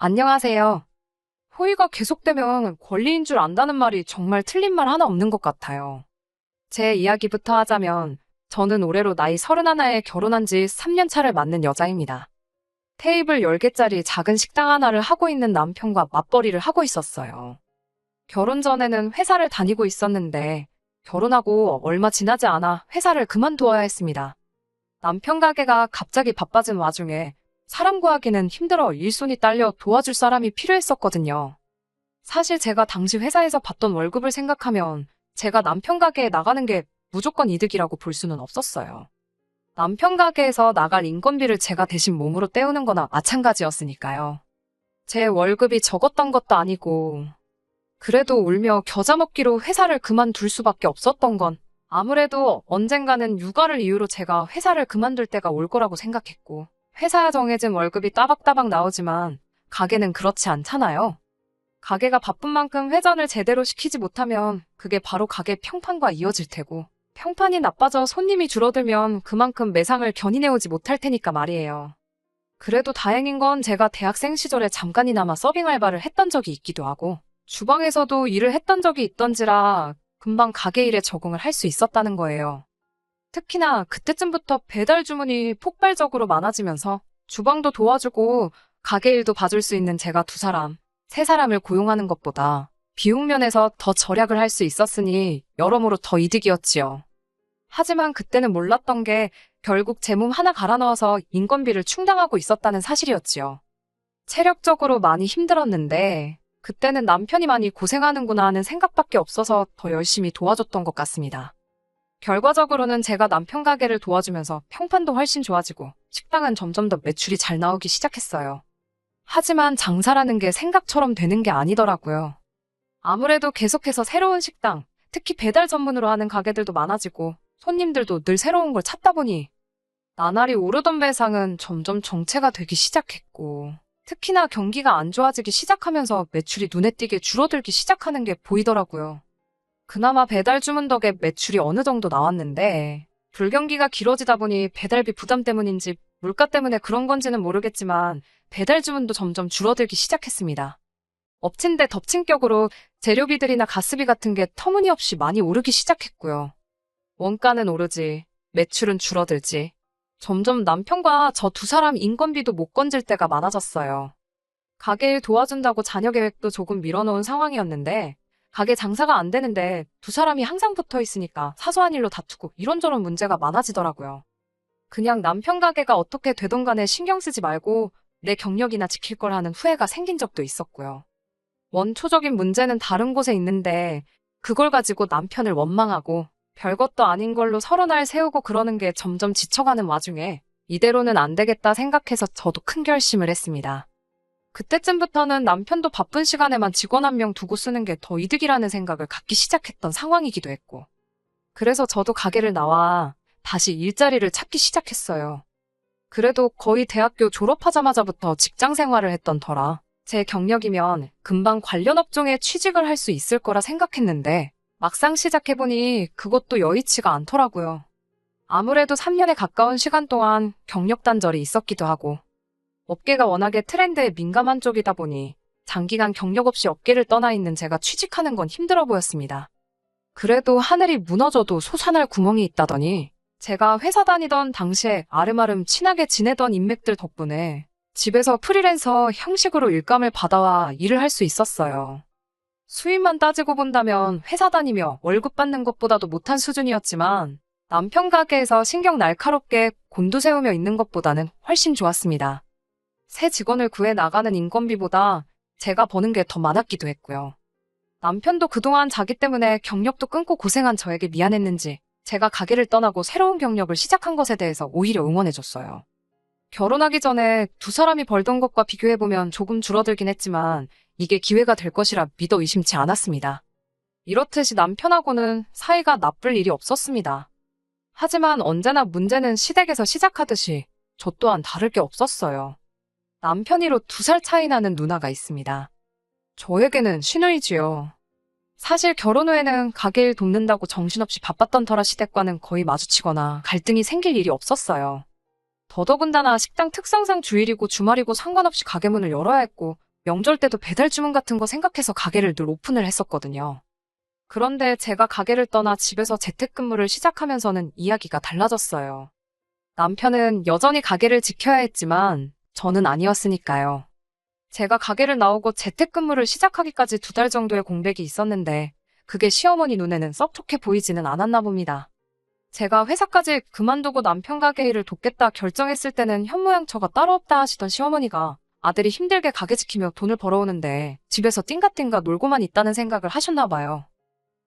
안녕하세요. 호의가 계속되면 권리인 줄 안다는 말이 정말 틀린 말 하나 없는 것 같아요. 제 이야기부터 하자면, 저는 올해로 나이 31에 결혼한 지 3년 차를 맞는 여자입니다. 테이블 10개짜리 작은 식당 하나를 하고 있는 남편과 맞벌이를 하고 있었어요. 결혼 전에는 회사를 다니고 있었는데, 결혼하고 얼마 지나지 않아 회사를 그만두어야 했습니다. 남편 가게가 갑자기 바빠진 와중에 사람 구하기는 힘들어 일손이 딸려 도와줄 사람이 필요했었거든요. 사실 제가 당시 회사에서 받던 월급을 생각하면 제가 남편 가게에 나가는 게 무조건 이득이라고 볼 수는 없었어요. 남편 가게에서 나갈 인건비를 제가 대신 몸으로 때우는 거나 마찬가지였으니까요. 제 월급이 적었던 것도 아니고, 그래도 울며 겨자 먹기로 회사를 그만둘 수밖에 없었던 건 아무래도 언젠가는 육아를 이유로 제가 회사를 그만둘 때가 올 거라고 생각했고, 회사에 정해진 월급이 따박따박 나오지만 가게는 그렇지 않잖아요. 가게가 바쁜 만큼 회전을 제대로 시키지 못하면 그게 바로 가게 평판과 이어질 테고, 평판이 나빠져 손님이 줄어들면 그만큼 매상을 견인해오지 못할 테니까 말이에요. 그래도 다행인 건 제가 대학생 시절에 잠깐이나마 서빙 알바를 했던 적이 있기도 하고, 주방에서도 일을 했던 적이 있던지라 금방 가게 일에 적응을 할 수 있었다는 거예요. 특히나 그때쯤부터 배달 주문이 폭발적으로 많아지면서 주방도 도와주고 가게 일도 봐줄 수 있는 제가 세 사람을 고용하는 것보다 비용 면에서 더 절약을 할 수 있었으니 여러모로 더 이득이었지요. 하지만 그때는 몰랐던 게 결국 제 몸 하나 갈아 넣어서 인건비를 충당하고 있었다는 사실이었지요. 체력적으로 많이 힘들었는데 그때는 남편이 많이 고생하는구나 하는 생각밖에 없어서 더 열심히 도와줬던 것 같습니다. 결과적으로는 제가 남편 가게를 도와주면서 평판도 훨씬 좋아지고 식당은 점점 더 매출이 잘 나오기 시작했어요. 하지만 장사라는 게 생각처럼 되는 게 아니더라고요. 아무래도 계속해서 새로운 식당, 특히 배달 전문으로 하는 가게들도 많아지고 손님들도 늘 새로운 걸 찾다 보니 나날이 오르던 배상은 점점 정체가 되기 시작했고, 특히나 경기가 안 좋아지기 시작하면서 매출이 눈에 띄게 줄어들기 시작하는 게 보이더라고요. 그나마 배달 주문 덕에 매출이 어느 정도 나왔는데, 불경기가 길어지다 보니 배달비 부담 때문인지 물가 때문에 그런 건지는 모르겠지만 배달 주문도 점점 줄어들기 시작했습니다. 엎친 데 덮친 격으로 재료비들이나 가스비 같은 게 터무니없이 많이 오르기 시작했고요. 원가는 오르지, 매출은 줄어들지. 점점 남편과 저 두 사람 인건비도 못 건질 때가 많아졌어요. 가게 일 도와준다고 자녀 계획도 조금 밀어놓은 상황이었는데, 가게 장사가 안 되는데 두 사람이 항상 붙어 있으니까 사소한 일로 다투고 이런저런 문제가 많아지더라고요. 그냥 남편 가게가 어떻게 되던 간에 신경 쓰지 말고 내 경력이나 지킬 걸 하는 후회가 생긴 적도 있었고요. 원초적인 문제는 다른 곳에 있는데 그걸 가지고 남편을 원망하고 별것도 아닌 걸로 서로 날 세우고 그러는 게 점점 지쳐가는 와중에 이대로는 안 되겠다 생각해서 저도 큰 결심을 했습니다. 그때쯤부터는 남편도 바쁜 시간에만 직원 한 명 두고 쓰는 게 더 이득이라는 생각을 갖기 시작했던 상황이기도 했고, 그래서 저도 가게를 나와 다시 일자리를 찾기 시작했어요. 그래도 거의 대학교 졸업하자마자부터 직장 생활을 했던 터라 제 경력이면 금방 관련 업종에 취직을 할 수 있을 거라 생각했는데 막상 시작해보니 그것도 여의치가 않더라고요. 아무래도 3년에 가까운 시간 동안 경력 단절이 있었기도 하고, 업계가 워낙에 트렌드에 민감한 쪽이다 보니 장기간 경력 없이 업계를 떠나 있는 제가 취직하는 건 힘들어 보였습니다. 그래도 하늘이 무너져도 솟아날 구멍이 있다더니 제가 회사 다니던 당시에 아름아름 친하게 지내던 인맥들 덕분에 집에서 프리랜서 형식으로 일감을 받아와 일을 할 수 있었어요. 수입만 따지고 본다면 회사 다니며 월급 받는 것보다도 못한 수준이었지만 남편 가게에서 신경 날카롭게 곤두세우며 있는 것보다는 훨씬 좋았습니다. 새 직원을 구해 나가는 인건비보다 제가 버는 게 더 많았기도 했고요. 남편도 그동안 자기 때문에 경력도 끊고 고생한 저에게 미안했는지 제가 가게를 떠나고 새로운 경력을 시작한 것에 대해서 오히려 응원해줬어요. 결혼하기 전에 두 사람이 벌던 것과 비교해보면 조금 줄어들긴 했지만 이게 기회가 될 것이라 믿어 의심치 않았습니다. 이렇듯이 남편하고는 사이가 나쁠 일이 없었습니다. 하지만 언제나 문제는 시댁에서 시작하듯이 저 또한 다를 게 없었어요. 남편이로 2살 차이 나는 누나가 있습니다. 저에게는 시누이지요. 사실 결혼 후에는 가게 일 돕는다고 정신없이 바빴던 터라 시댁과는 거의 마주치거나 갈등이 생길 일이 없었어요. 더더군다나 식당 특성상 주일이고 주말이고 상관없이 가게 문을 열어야 했고 명절 때도 배달 주문 같은 거 생각해서 가게를 늘 오픈을 했었거든요. 그런데 제가 가게를 떠나 집에서 재택근무를 시작하면서는 이야기가 달라졌어요. 남편은 여전히 가게를 지켜야 했지만 저는 아니었으니까요. 제가 가게를 나오고 재택근무를 시작하기까지 2달 정도의 공백이 있었는데 그게 시어머니 눈에는 썩 좋게 보이지는 않았나 봅니다. 제가 회사까지 그만두고 남편 가게 일을 돕겠다 결정했을 때는 현모양처가 따로 없다 하시던 시어머니가 아들이 힘들게 가게 지키며 돈을 벌어오는데 집에서 띵가띵가 놀고만 있다는 생각을 하셨나 봐요.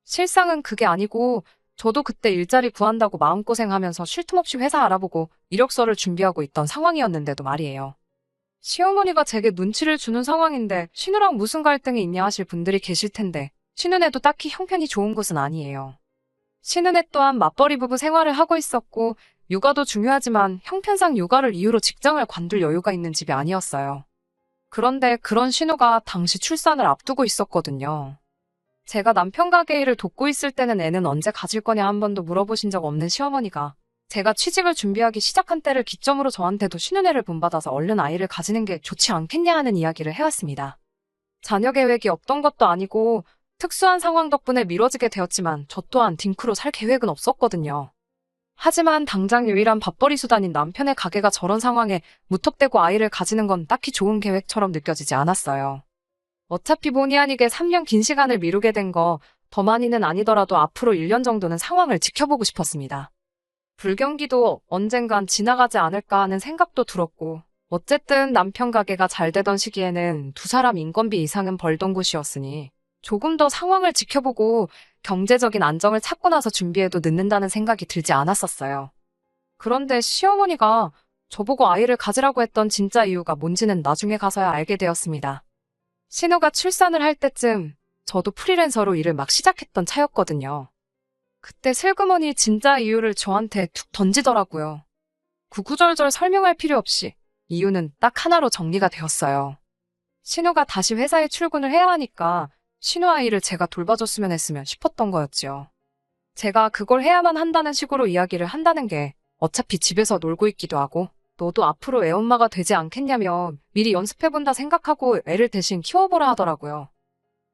실상은 그게 아니고 저도 그때 일자리 구한다고 마음고생하면서 쉴 틈 없이 회사 알아보고 이력서를 준비하고 있던 상황이었는데도 말이에요. 시어머니가 제게 눈치를 주는 상황인데 신우랑 무슨 갈등이 있냐 하실 분들이 계실 텐데 신우네도 딱히 형편이 좋은 곳은 아니에요. 신우네 또한 맞벌이 부부 생활을 하고 있었고 육아도 중요하지만 형편상 육아를 이유로 직장을 관둘 여유가 있는 집이 아니었어요. 그런데 그런 신우가 당시 출산을 앞두고 있었거든요. 제가 남편 가게 일을 돕고 있을 때는 애는 언제 가질 거냐 한 번도 물어보신 적 없는 시어머니가 제가 취직을 준비하기 시작한 때를 기점으로 저한테도 신혼애를 본받아서 얼른 아이를 가지는 게 좋지 않겠냐 하는 이야기를 해왔습니다. 자녀 계획이 없던 것도 아니고 특수한 상황 덕분에 미뤄지게 되었지만 저 또한 딩크로 살 계획은 없었거든요. 하지만 당장 유일한 밥벌이 수단인 남편의 가게가 저런 상황에 무턱대고 아이를 가지는 건 딱히 좋은 계획처럼 느껴지지 않았어요. 어차피 본의 아니게 3년 긴 시간을 미루게 된 거 더 많이는 아니더라도 앞으로 1년 정도는 상황을 지켜보고 싶었습니다. 불경기도 언젠간 지나가지 않을까 하는 생각도 들었고 어쨌든 남편 가게가 잘 되던 시기에는 2사람 인건비 이상은 벌던 곳이었으니 조금 더 상황을 지켜보고 경제적인 안정을 찾고 나서 준비해도 늦는다는 생각이 들지 않았었어요. 그런데 시어머니가 저보고 아이를 가지라고 했던 진짜 이유가 뭔지는 나중에 가서야 알게 되었습니다. 신우가 출산을 할 때쯤 저도 프리랜서로 일을 막 시작했던 차였거든요. 그때 슬그머니 진짜 이유를 저한테 툭 던지더라고요. 구구절절 설명할 필요 없이 이유는 딱 하나로 정리가 되었어요. 신우가 다시 회사에 출근을 해야 하니까 신우 아이를 제가 돌봐줬으면 했으면 싶었던 거였지요. 제가 그걸 해야만 한다는 식으로 이야기를 한다는 게 어차피 집에서 놀고 있기도 하고 너도 앞으로 애엄마가 되지 않겠냐며 미리 연습해본다 생각하고 애를 대신 키워보라 하더라고요.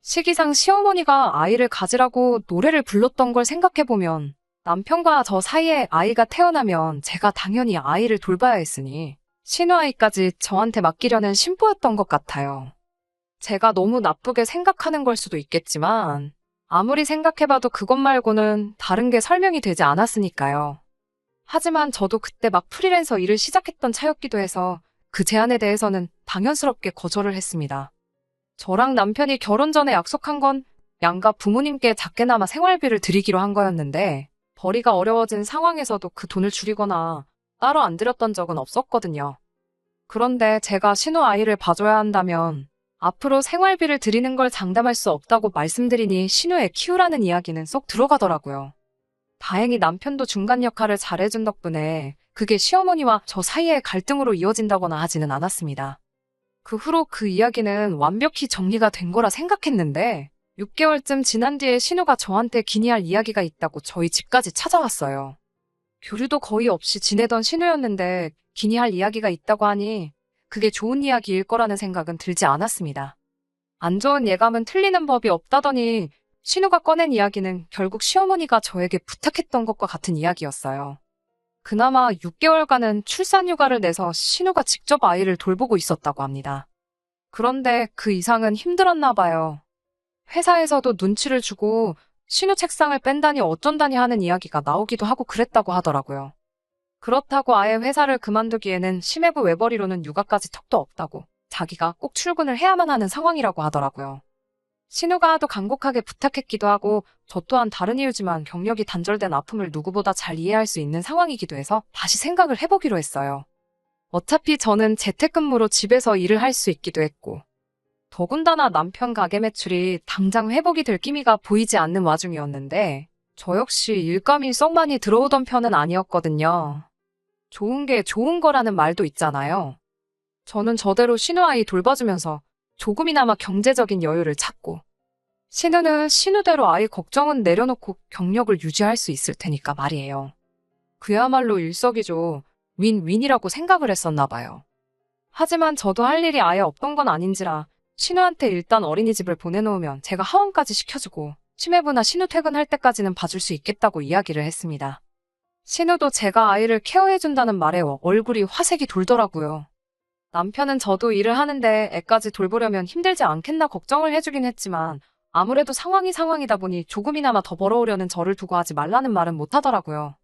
시기상 시어머니가 아이를 가지라고 노래를 불렀던 걸 생각해보면 남편과 저 사이에 아이가 태어나면 제가 당연히 아이를 돌봐야 했으니 신우 아이까지 저한테 맡기려는 심보였던 것 같아요. 제가 너무 나쁘게 생각하는 걸 수도 있겠지만 아무리 생각해봐도 그것 말고는 다른 게 설명이 되지 않았으니까요. 하지만 저도 그때 막 프리랜서 일을 시작했던 차였기도 해서 그 제안에 대해서는 당연스럽게 거절을 했습니다. 저랑 남편이 결혼 전에 약속한 건 양가 부모님께 작게나마 생활비를 드리기로 한 거였는데 벌이가 어려워진 상황에서도 그 돈을 줄이거나 따로 안 드렸던 적은 없었거든요. 그런데 제가 신우 아이를 봐줘야 한다면 앞으로 생활비를 드리는 걸 장담할 수 없다고 말씀드리니 신우 애 키우라는 이야기는 쏙 들어가더라고요. 다행히 남편도 중간 역할을 잘해준 덕분에 그게 시어머니와 저 사이의 갈등으로 이어진다거나 하지는 않았습니다. 그 후로 그 이야기는 완벽히 정리가 된 거라 생각했는데 6개월쯤 지난 뒤에 신우가 저한테 기니할 이야기가 있다고 저희 집까지 찾아왔어요. 교류도 거의 없이 지내던 신우였는데 기니할 이야기가 있다고 하니 그게 좋은 이야기일 거라는 생각은 들지 않았습니다. 안 좋은 예감은 틀리는 법이 없다더니 신우가 꺼낸 이야기는 결국 시어머니가 저에게 부탁했던 것과 같은 이야기였어요. 그나마 6개월간은 출산휴가를 내서 신우가 직접 아이를 돌보고 있었다고 합니다. 그런데 그 이상은 힘들었나 봐요. 회사에서도 눈치를 주고 신우 책상을 뺀다니 어쩐다니 하는 이야기가 나오기도 하고 그랬다고 하더라고요. 그렇다고 아예 회사를 그만두기에는 심해부 외벌이로는 육아까지 턱도 없다고 자기가 꼭 출근을 해야만 하는 상황이라고 하더라고요. 신우가 하도 간곡하게 부탁했기도 하고 저 또한 다른 이유지만 경력이 단절된 아픔을 누구보다 잘 이해할 수 있는 상황이기도 해서 다시 생각을 해보기로 했어요. 어차피 저는 재택근무로 집에서 일을 할 수 있기도 했고 더군다나 남편 가게 매출이 당장 회복이 될 기미가 보이지 않는 와중이었는데 저 역시 일감이 썩 많이 들어오던 편은 아니었거든요. 좋은 게 좋은 거라는 말도 있잖아요. 저는 저대로 신우 아이 돌봐주면서 조금이나마 경제적인 여유를 찾고 신우는 신우대로 아이 걱정은 내려놓고 경력을 유지할 수 있을 테니까 말이에요. 그야말로 일석이조 윈윈이라고 생각을 했었나 봐요. 하지만 저도 할 일이 아예 없던 건 아닌지라 신우한테 일단 어린이집을 보내놓으면 제가 하원까지 시켜주고 심해부나 신우 퇴근할 때까지는 봐줄 수 있겠다고 이야기를 했습니다. 신우도 제가 아이를 케어해준다는 말에 얼굴이 화색이 돌더라고요. 남편은 저도 일을 하는데 애까지 돌보려면 힘들지 않겠나 걱정을 해주긴 했지만 아무래도 상황이다 보니 조금이나마 더 벌어오려는 저를 두고 하지 말라는 말은 못하더라고요.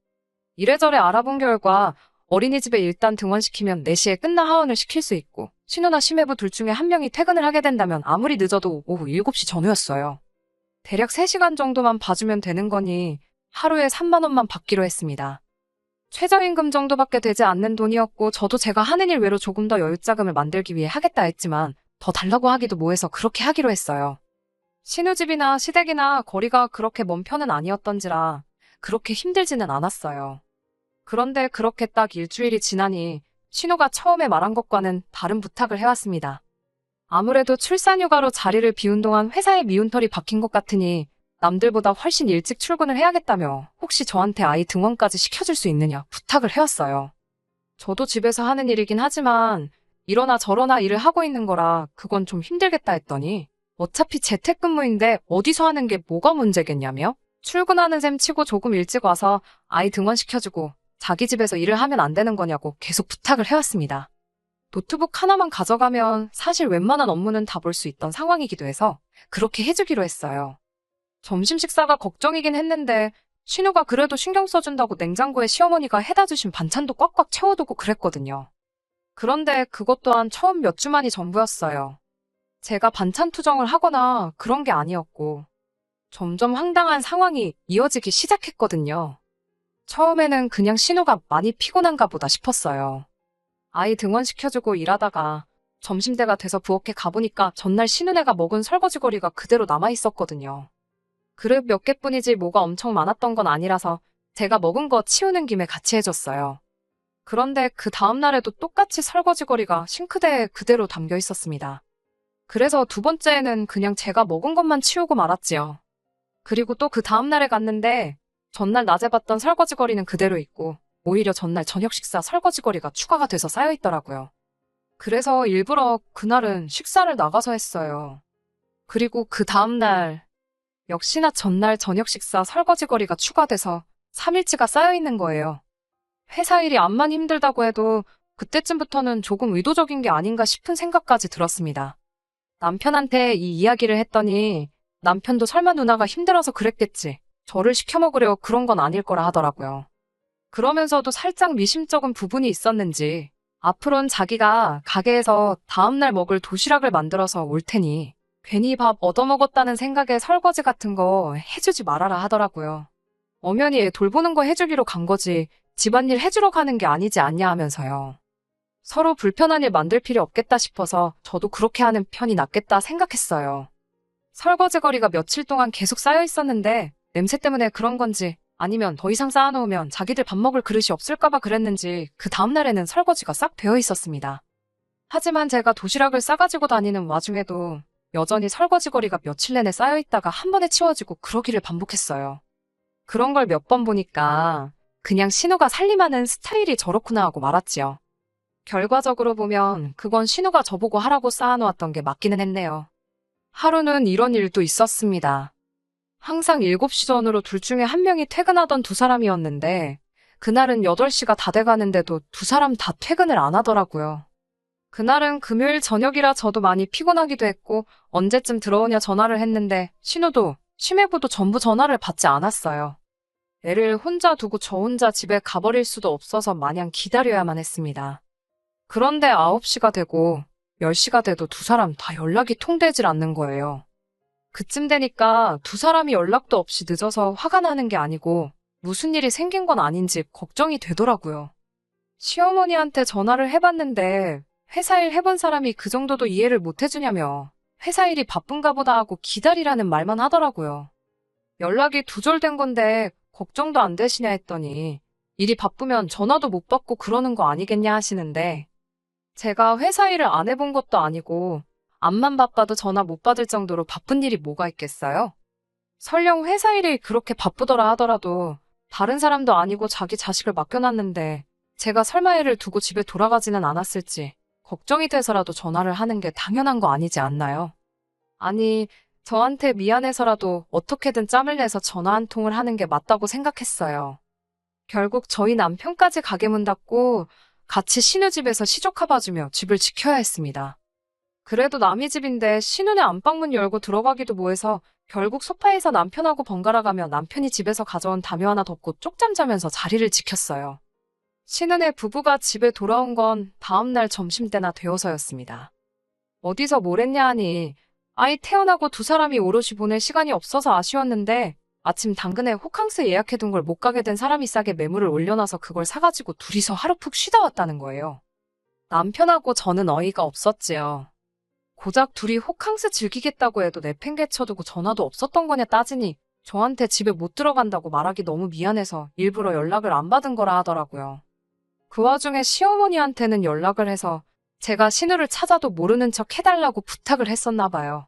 이래저래 알아본 결과 어린이집에 일단 등원시키면 4시에 끝나 하원을 시킬 수 있고 신우나 심해부 둘 중에 한 명이 퇴근을 하게 된다면 아무리 늦어도 오후 7시 전후였어요. 대략 3시간 정도만 봐주면 되는 거니 하루에 3만 원만 받기로 했습니다. 최저임금 정도밖에 되지 않는 돈이었고 저도 제가 하는 일 외로 조금 더 여윳자금을 만들기 위해 하겠다 했지만 더 달라고 하기도 뭐해서 그렇게 하기로 했어요. 신우집이나 시댁이나 거리가 그렇게 먼 편은 아니었던지라 그렇게 힘들지는 않았어요. 그런데 그렇게 딱 일주일이 지나니 신우가 처음에 말한 것과는 다른 부탁을 해왔습니다. 아무래도 출산휴가로 자리를 비운 동안 회사에 미운털이 박힌 것 같으니 남들보다 훨씬 일찍 출근을 해야겠다며 혹시 저한테 아이 등원까지 시켜줄 수 있느냐 부탁을 해왔어요. 저도 집에서 하는 일이긴 하지만 이러나 저러나 일을 하고 있는 거라 그건 좀 힘들겠다 했더니 어차피 재택근무인데 어디서 하는 게 뭐가 문제겠냐며 출근하는 셈 치고 조금 일찍 와서 아이 등원시켜주고 자기 집에서 일을 하면 안 되는 거냐고 계속 부탁을 해왔습니다. 노트북 하나만 가져가면 사실 웬만한 업무는 다 볼 수 있던 상황이기도 해서 그렇게 해주기로 했어요. 점심 식사가 걱정이긴 했는데 신우가 그래도 신경 써준다고 냉장고에 시어머니가 해다 주신 반찬도 꽉꽉 채워두고 그랬거든요. 그런데 그것 또한 처음 몇 주 만이 전부였어요. 제가 반찬 투정을 하거나 그런 게 아니었고 점점 황당한 상황이 이어지기 시작했거든요. 처음에는 그냥 신우가 많이 피곤한가 보다 싶었어요. 아이 등원시켜주고 일하다가 점심때가 돼서 부엌에 가보니까 전날 신우네가 먹은 설거지거리가 그대로 남아있었거든요. 그릇 몇 개뿐이지 뭐가 엄청 많았던 건 아니라서 제가 먹은 거 치우는 김에 같이 해줬어요. 그런데 그 다음날에도 똑같이 설거지거리가 싱크대에 그대로 담겨 있었습니다. 그래서 두 번째에는 그냥 제가 먹은 것만 치우고 말았지요. 그리고 또 그 다음날에 갔는데 전날 낮에 봤던 설거지거리는 그대로 있고 오히려 전날 저녁 식사 설거지거리가 추가가 돼서 쌓여있더라고요. 그래서 일부러 그날은 식사를 나가서 했어요. 그리고 그 다음날 역시나 전날 저녁 식사 설거지거리가 추가돼서 3일치가 쌓여있는 거예요. 회사 일이 암만 힘들다고 해도 그때쯤부터는 조금 의도적인 게 아닌가 싶은 생각까지 들었습니다. 남편한테 이 이야기를 했더니 남편도 설마 누나가 힘들어서 그랬겠지. 저를 시켜먹으려 그런 건 아닐 거라 하더라고요. 그러면서도 살짝 미심쩍은 부분이 있었는지 앞으론 자기가 가게에서 다음날 먹을 도시락을 만들어서 올 테니 괜히 밥 얻어먹었다는 생각에 설거지 같은 거 해주지 말아라 하더라고요. 엄연히 애 돌보는 거 해주기로 간 거지 집안일 해주러 가는 게 아니지 않냐 하면서요. 서로 불편한 일 만들 필요 없겠다 싶어서 저도 그렇게 하는 편이 낫겠다 생각했어요. 설거지거리가 며칠 동안 계속 쌓여 있었는데 냄새 때문에 그런 건지 아니면 더 이상 쌓아놓으면 자기들 밥 먹을 그릇이 없을까봐 그랬는지 그 다음날에는 설거지가 싹 되어 있었습니다. 하지만 제가 도시락을 싸가지고 다니는 와중에도 여전히 설거지거리가 며칠 내내 쌓여있다가 한 번에 치워지고 그러기를 반복했어요. 그런 걸 몇 번 보니까 그냥 신우가 살림하는 스타일이 저렇구나 하고 말았지요. 결과적으로 보면 그건 신우가 저보고 하라고 쌓아놓았던 게 맞기는 했네요. 하루는 이런 일도 있었습니다. 항상 7시 전으로 둘 중에 한 명이 퇴근하던 두 사람이었는데 그날은 8시가 다 돼가는데도 두 사람 다 퇴근을 안 하더라고요. 그날은 금요일 저녁이라 저도 많이 피곤하기도 했고 언제쯤 들어오냐 전화를 했는데 신우도 심해부도 전부 전화를 받지 않았어요. 애를 혼자 두고 저 혼자 집에 가버릴 수도 없어서 마냥 기다려야만 했습니다. 그런데 9시가 되고 10시가 돼도 두 사람 다 연락이 통되질 않는 거예요. 그쯤 되니까 두 사람이 연락도 없이 늦어서 화가 나는 게 아니고 무슨 일이 생긴 건 아닌지 걱정이 되더라고요. 시어머니한테 전화를 해봤는데 회사 일 해본 사람이 그 정도도 이해를 못 해주냐며 회사 일이 바쁜가 보다 하고 기다리라는 말만 하더라고요. 연락이 두절된 건데 걱정도 안 되시냐 했더니 일이 바쁘면 전화도 못 받고 그러는 거 아니겠냐 하시는데 제가 회사 일을 안 해본 것도 아니고 암만 바빠도 전화 못 받을 정도로 바쁜 일이 뭐가 있겠어요? 설령 회사 일이 그렇게 바쁘더라 하더라도 다른 사람도 아니고 자기 자식을 맡겨놨는데 제가 설마 애를 두고 집에 돌아가지는 않았을지 걱정이 돼서라도 전화를 하는 게 당연한 거 아니지 않나요? 아니, 저한테 미안해서라도 어떻게든 짬을 내서 전화 한 통을 하는 게 맞다고 생각했어요. 결국 저희 남편까지 가게 문 닫고 같이 신우 집에서 시조카 봐주며 집을 지켜야 했습니다. 그래도 남의 집인데 신우네 안방문 열고 들어가기도 뭐해서 결국 소파에서 남편하고 번갈아 가며 남편이 집에서 가져온 담요 하나 덮고 쪽잠 자면서 자리를 지켰어요. 신우네 부부가 집에 돌아온 건 다음날 점심때나 되어서였습니다. 어디서 뭘 했냐 하니 아이 태어나고 두 사람이 오롯이 보낼 시간이 없어서 아쉬웠는데 아침 당근에 호캉스 예약해둔 걸 못 가게 된 사람이 싸게 매물을 올려놔서 그걸 사가지고 둘이서 하루 푹 쉬다 왔다는 거예요. 남편하고 저는 어이가 없었지요. 고작 둘이 호캉스 즐기겠다고 해도 내팽개쳐두고 전화도 없었던 거냐 따지니 저한테 집에 못 들어간다고 말하기 너무 미안해서 일부러 연락을 안 받은 거라 하더라고요. 그 와중에 시어머니한테는 연락을 해서 제가 신우를 찾아도 모르는 척 해달라고 부탁을 했었나 봐요.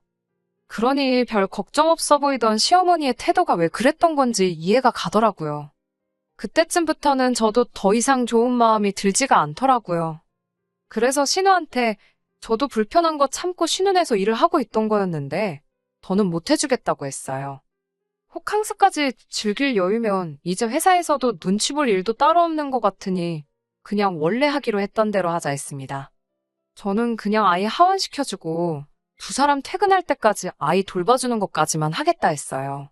그러니 별 걱정 없어 보이던 시어머니의 태도가 왜 그랬던 건지 이해가 가더라고요. 그때쯤부터는 저도 더 이상 좋은 마음이 들지가 않더라고요. 그래서 신우한테 저도 불편한 거 참고 신우내서 일을 하고 있던 거였는데 더는 못 해주겠다고 했어요. 호캉스까지 즐길 여유면 이제 회사에서도 눈치 볼 일도 따로 없는 것 같으니 그냥 원래 하기로 했던 대로 하자 했습니다. 저는 그냥 아이 하원시켜주고 두 사람 퇴근할 때까지 아이 돌봐주는 것까지만 하겠다 했어요.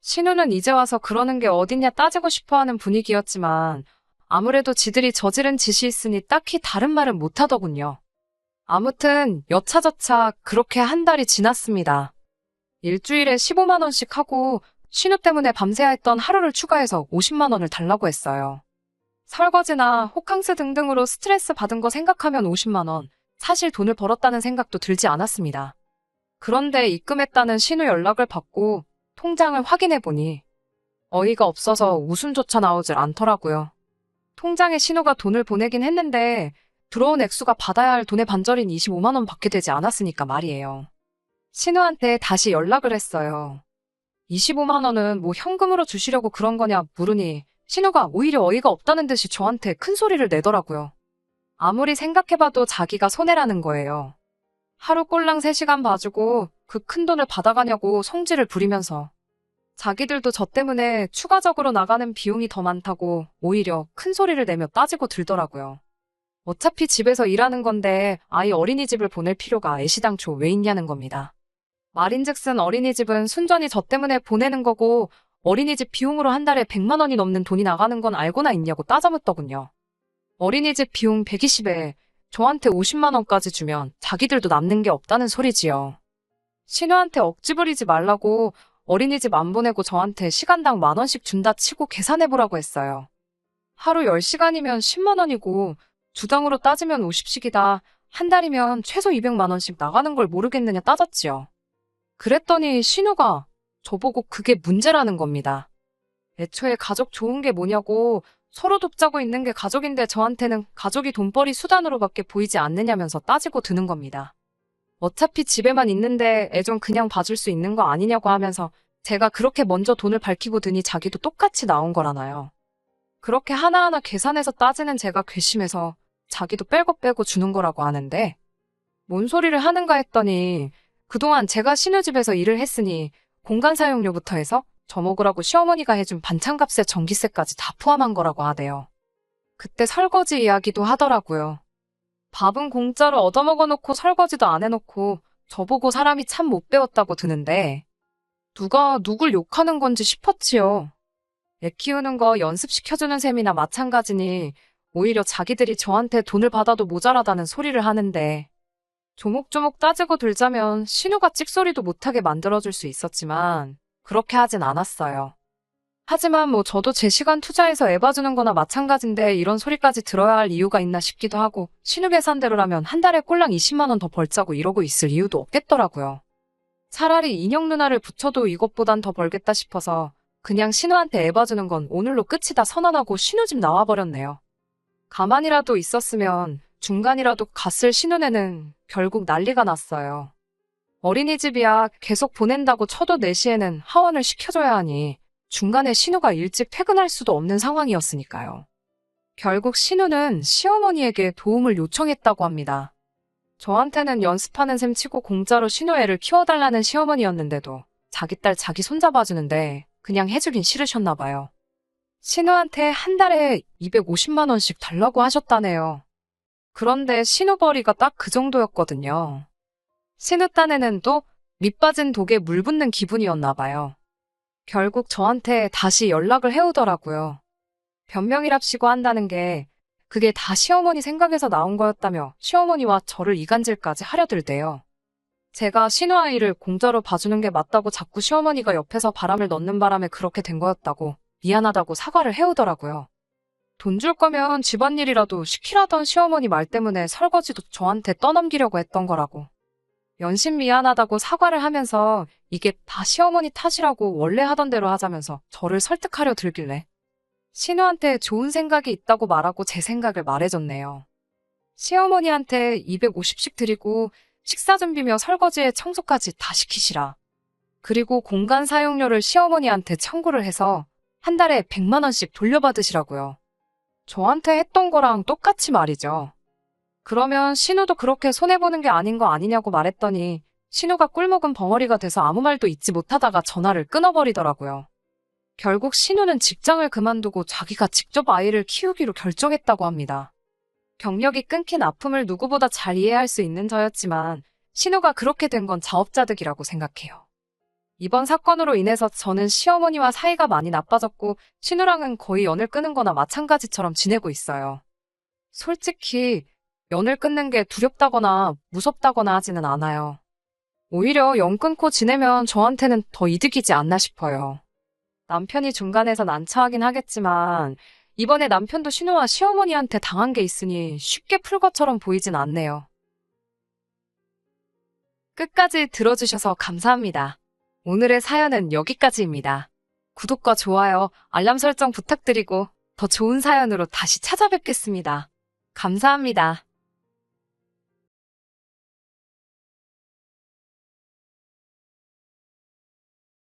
신우는 이제 와서 그러는 게 어딨냐 따지고 싶어하는 분위기였지만 아무래도 지들이 저지른 짓이 있으니 딱히 다른 말은 못하더군요. 아무튼 여차저차 그렇게 한 달이 지났습니다. 일주일에 15만 원씩 하고 신우 때문에 밤새야 했던 하루를 추가해서 50만 원을 달라고 했어요. 설거지나 호캉스 등등으로 스트레스 받은 거 생각하면 50만 원, 사실 돈을 벌었다는 생각도 들지 않았습니다. 그런데 입금했다는 신우 연락을 받고 통장을 확인해보니 어이가 없어서 웃음조차 나오질 않더라고요. 통장에 신우가 돈을 보내긴 했는데 들어온 액수가 받아야 할 돈의 반절인 25만 원 받게 되지 않았으니까 말이에요. 신우한테 다시 연락을 했어요. 25만 원은 뭐 현금으로 주시려고 그런 거냐 물으니 신우가 오히려 어이가 없다는 듯이 저한테 큰 소리를 내더라고요. 아무리 생각해봐도 자기가 손해라는 거예요. 하루 꼴랑 3시간 봐주고 그 큰 돈을 받아가냐고 성질을 부리면서 자기들도 저 때문에 추가적으로 나가는 비용이 더 많다고 오히려 큰 소리를 내며 따지고 들더라고요. 어차피 집에서 일하는 건데 아이 어린이집을 보낼 필요가 애시당초 왜 있냐는 겁니다. 말인즉슨 어린이집은 순전히 저 때문에 보내는 거고 어린이집 비용으로 한 달에 100만 원이 넘는 돈이 나가는 건 알고나 있냐고 따져묻더군요. 어린이집 비용 120에 저한테 50만 원까지 주면 자기들도 남는 게 없다는 소리지요. 신우한테 억지 부리지 말라고 어린이집 안 보내고 저한테 시간당 10,000원씩 준다 치고 계산해보라고 했어요. 하루 10시간이면 10만 원이고 주당으로 따지면 50씩이다. 한 달이면 최소 200만 원씩 나가는 걸 모르겠느냐 따졌지요. 그랬더니 신우가 저보고 그게 문제라는 겁니다. 애초에 가족 좋은 게 뭐냐고 서로 돕자고 있는 게 가족인데 저한테는 가족이 돈벌이 수단으로밖에 보이지 않느냐면서 따지고 드는 겁니다. 어차피 집에만 있는데 애 좀 그냥 봐줄 수 있는 거 아니냐고 하면서 제가 그렇게 먼저 돈을 밝히고 드니 자기도 똑같이 나온 거라나요. 그렇게 하나하나 계산해서 따지는 제가 괘씸해서 자기도 빼고 주는 거라고 하는데 뭔 소리를 하는가 했더니 그동안 제가 신우집에서 일을 했으니 공간 사용료부터 해서 저 먹으라고 시어머니가 해준 반찬값에 전기세까지 다 포함한 거라고 하대요. 그때 설거지 이야기도 하더라고요. 밥은 공짜로 얻어먹어놓고 설거지도 안 해놓고 저보고 사람이 참 못 배웠다고 드는데 누가 누굴 욕하는 건지 싶었지요. 애 키우는 거 연습시켜주는 셈이나 마찬가지니 오히려 자기들이 저한테 돈을 받아도 모자라다는 소리를 하는데 조목조목 따지고 들자면 신우가 찍소리도 못하게 만들어줄 수 있었지만 그렇게 하진 않았어요. 하지만 뭐 저도 제 시간 투자해서 애 봐주는 거나 마찬가지인데 이런 소리까지 들어야 할 이유가 있나 싶기도 하고 신우 계산대로라면 한 달에 꼴랑 20만 원 더 벌자고 이러고 있을 이유도 없겠더라고요. 차라리 인형 누나를 붙여도 이것보단 더 벌겠다 싶어서 그냥 신우한테 애 봐주는 건 오늘로 끝이다 선언하고 신우집 나와버렸네요. 가만히라도 있었으면 중간이라도 갔을 신우네는 결국 난리가 났어요. 어린이집이야 계속 보낸다고 쳐도 4시에는 하원을 시켜줘야 하니 중간에 신우가 일찍 퇴근할 수도 없는 상황이었으니까요. 결국 신우는 시어머니에게 도움을 요청했다고 합니다. 저한테는 연습하는 셈 치고 공짜로 신우 애를 키워달라는 시어머니였는데도 자기 딸 자기 손자 봐주는데 그냥 해주긴 싫으셨나 봐요. 신우한테 한 달에 250만 원씩 달라고 하셨다네요. 그런데 신우벌이가 딱 그 정도였거든요. 신우 딴에는 또 밑빠진 독에 물 붓는 기분이었나 봐요. 결국 저한테 다시 연락을 해오더라고요. 변명이랍시고 한다는 게 그게 다 시어머니 생각에서 나온 거였다며 시어머니와 저를 이간질까지 하려 들대요. 제가 신우 아이를 공짜로 봐주는 게 맞다고 자꾸 시어머니가 옆에서 바람을 넣는 바람에 그렇게 된 거였다고 미안하다고 사과를 해오더라고요. 돈 줄 거면 집안일이라도 시키라던 시어머니 말 때문에 설거지도 저한테 떠넘기려고 했던 거라고. 연신 미안하다고 사과를 하면서 이게 다 시어머니 탓이라고 원래 하던 대로 하자면서 저를 설득하려 들길래 신우한테 좋은 생각이 있다고 말하고 제 생각을 말해줬네요. 시어머니한테 250씩 드리고 식사 준비며 설거지에 청소까지 다 시키시라. 그리고 공간 사용료를 시어머니한테 청구를 해서 한 달에 100만 원씩 돌려받으시라고요. 저한테 했던 거랑 똑같이 말이죠. 그러면 신우도 그렇게 손해보는 게 아닌 거 아니냐고 말했더니 신우가 꿀먹은 벙어리가 돼서 아무 말도 잊지 못하다가 전화를 끊어버리더라고요. 결국 신우는 직장을 그만두고 자기가 직접 아이를 키우기로 결정했다고 합니다. 경력이 끊긴 아픔을 누구보다 잘 이해할 수 있는 저였지만 신우가 그렇게 된 건 자업자득이라고 생각해요. 이번 사건으로 인해서 저는 시어머니와 사이가 많이 나빠졌고 신우랑은 거의 연을 끊은 거나 마찬가지처럼 지내고 있어요. 솔직히 연을 끊는 게 두렵다거나 무섭다거나 하지는 않아요. 오히려 연 끊고 지내면 저한테는 더 이득이지 않나 싶어요. 남편이 중간에서 난처하긴 하겠지만 이번에 남편도 신우와 시어머니한테 당한 게 있으니 쉽게 풀 것처럼 보이진 않네요. 끝까지 들어주셔서 감사합니다. 오늘의 사연은 여기까지입니다. 구독과 좋아요, 알람 설정 부탁드리고 더 좋은 사연으로 다시 찾아뵙겠습니다. 감사합니다.